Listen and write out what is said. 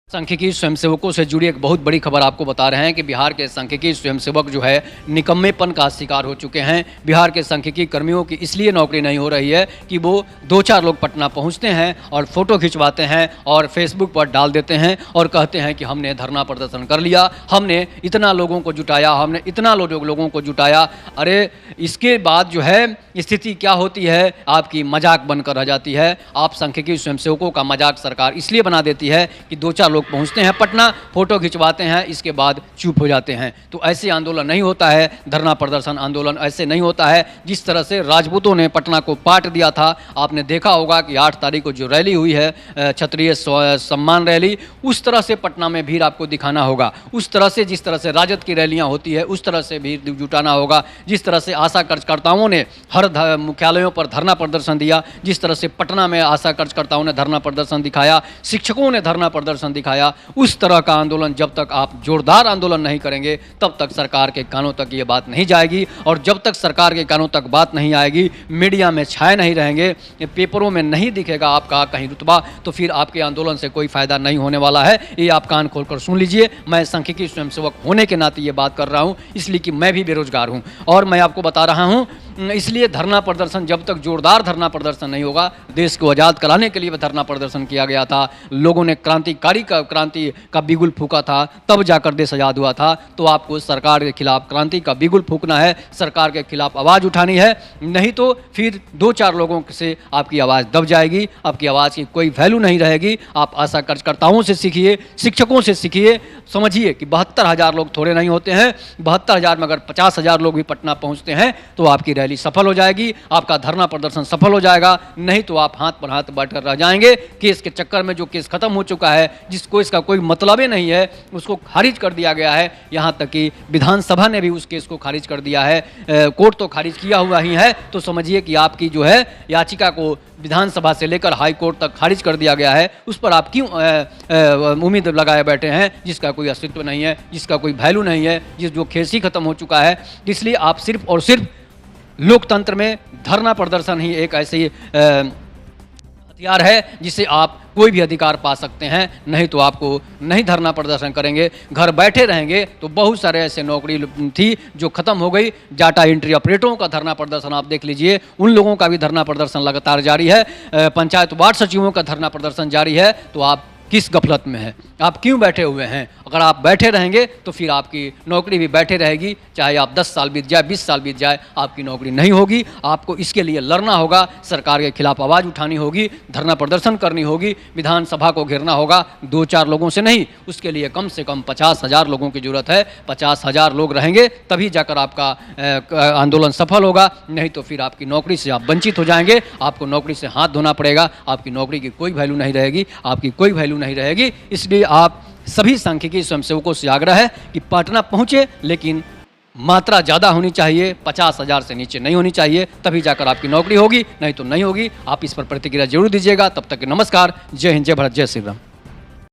सांख्यिकी स्वयंसेवकों से जुड़ी एक बहुत बड़ी खबर आपको बता रहे हैं कि बिहार के सांख्यिकी स्वयंसेवक जो है निकम्मेपन का शिकार हो चुके हैं। बिहार के सांख्यिकी कर्मियों की इसलिए नौकरी नहीं हो रही है कि वो 2-4 लोग पटना पहुंचते हैं और फोटो खिंचवाते हैं और फेसबुक पर डाल देते हैं और कहते हैं कि हमने धरना प्रदर्शन कर लिया, हमने इतना लोगों को जुटाया, हमने इतना लोगों को जुटाया। अरे इसके बाद जो है स्थिति क्या होती है, आपकी मजाक बनकर रह जाती है। आप सांख्यिकी स्वयंसेवकों का मजाक सरकार इसलिए बना देती है कि 2-4 लोग पहुंचते हैं पटना, फोटो खिंचवाते हैं, इसके बाद चुप हो जाते हैं। तो ऐसे आंदोलन नहीं होता है, धरना प्रदर्शन आंदोलन ऐसे नहीं होता है। जिस तरह से राजपूतों ने पटना को पाट दिया था, आपने देखा होगा कि 8 तारीख को जो रैली हुई है, क्षत्रिय सम्मान रैली, उस तरह से पटना में भीड़ आपको दिखाना होगा। उस तरह से जिस तरह से राजद की रैलियां होती है उस तरह से भीड़ जुटाना होगा। जिस तरह से आशा कार्यकर्ताओं ने हर मुख्यालयों पर धरना प्रदर्शन दिया, जिस तरह से पटना में आशा कार्यकर्ताओं ने धरना प्रदर्शन दिखाया, शिक्षकों ने धरना प्रदर्शन दिखाया, उस तरह का आंदोलन जब तक आप जोरदार आंदोलन नहीं करेंगे तब तक सरकार के कानों तक ये बात नहीं जाएगी। और जब तक सरकार के कानों तक बात नहीं आएगी, मीडिया में छाए नहीं रहेंगे, पेपरों में नहीं दिखेगा आपका कहीं रुतबा, तो फिर आपके आंदोलन से कोई फायदा नहीं होने वाला है। ये आप कान खोलकर सुन लीजिए। मैं सांख्यिकी स्वयंसेवक होने के नाते ये बात कर रहा हूँ, इसलिए कि मैं भी बेरोजगार हूँ और मैं आपको बता रहा हूँ। इसलिए धरना प्रदर्शन, जब तक जोरदार धरना प्रदर्शन नहीं होगा, देश को आज़ाद कराने के लिए धरना प्रदर्शन किया गया था, लोगों ने क्रांति का बिगुल फूका था, तब जाकर देश आज़ाद हुआ था। तो आपको सरकार के खिलाफ क्रांति का बिगुल फूकना है, सरकार के खिलाफ आवाज़ उठानी है, नहीं तो फिर 2-4 लोगों से आपकी आवाज़ दब जाएगी, आपकी आवाज़ की कोई वैल्यू नहीं रहेगी। आप आशा कार्यकर्ताओं से सीखिए, शिक्षकों से सीखिए, समझिए कि 72,000 लोग थोड़े नहीं होते हैं। 72,000 में अगर 50,000 लोग भी पटना पहुंचते हैं तो आपकी रैली सफल हो जाएगी, आपका धरना प्रदर्शन सफल हो जाएगा। नहीं तो आप हाथ पर हाथ बांधकर रह जाएंगे। केस के चक्कर में जो केस खत्म हो चुका है, जिसको इसका कोई मतलब ही नहीं है, उसको खारिज कर दिया गया है। यहाँ तक कि विधानसभा ने भी उस केस को खारिज कर दिया है, कोर्ट तो खारिज किया हुआ ही है। तो समझिए कि आपकी जो है याचिका को विधानसभा से लेकर हाई कोर्ट तक खारिज कर दिया गया है। उस पर आप क्यों उम्मीद लगाए बैठे हैं, जिसका कोई अस्तित्व नहीं है, जिसका कोई वैल्यू नहीं है, जो केस ही खत्म हो चुका है। इसलिए आप सिर्फ और सिर्फ लोकतंत्र में धरना प्रदर्शन ही एक ऐसी हथियार है जिससे आप कोई भी अधिकार पा सकते हैं। नहीं तो आपको नहीं धरना प्रदर्शन करेंगे, घर बैठे रहेंगे। तो बहुत सारे ऐसे नौकरी थी जो खत्म हो गई। डाटा एंट्री ऑपरेटरों का धरना प्रदर्शन आप देख लीजिए, उन लोगों का भी धरना प्रदर्शन लगातार जारी है। पंचायत वार्ड सचिवों का धरना प्रदर्शन जारी है। तो आप किस गफलत में हैं, आप क्यों बैठे हुए हैं? अगर आप बैठे रहेंगे तो फिर आपकी नौकरी भी बैठे रहेगी, चाहे आप 10 साल बीत जाए, 20 साल बीत जाए, आपकी नौकरी नहीं होगी। आपको इसके लिए लड़ना होगा, सरकार के खिलाफ आवाज़ उठानी होगी, धरना प्रदर्शन करनी होगी, विधानसभा को घेरना होगा। 2-4 लोगों से नहीं, उसके लिए कम से कम 50,000 लोगों की जरूरत है। 50,000 लोग रहेंगे तभी जाकर आपका आंदोलन सफल होगा। नहीं तो फिर आपकी नौकरी से आप वंचित हो जाएंगे, आपको नौकरी से हाथ धोना पड़ेगा, आपकी नौकरी की कोई वैल्यू नहीं रहेगी, आपकी कोई वैल्यू नहीं रहेगी। इसलिए आप सभी सांख्यिकी स्वयंसेवकों से आग्रह है कि पटना पहुंचे, लेकिन मात्रा ज़्यादा होनी चाहिए, 50,000 से नीचे नहीं होनी चाहिए, तभी जाकर आपकी नौकरी होगी, नहीं तो नहीं होगी। आप इस पर प्रतिक्रिया जरूर दीजिएगा। तब तक नमस्कार, जय हिंद, जय भारत, जय श्री राम।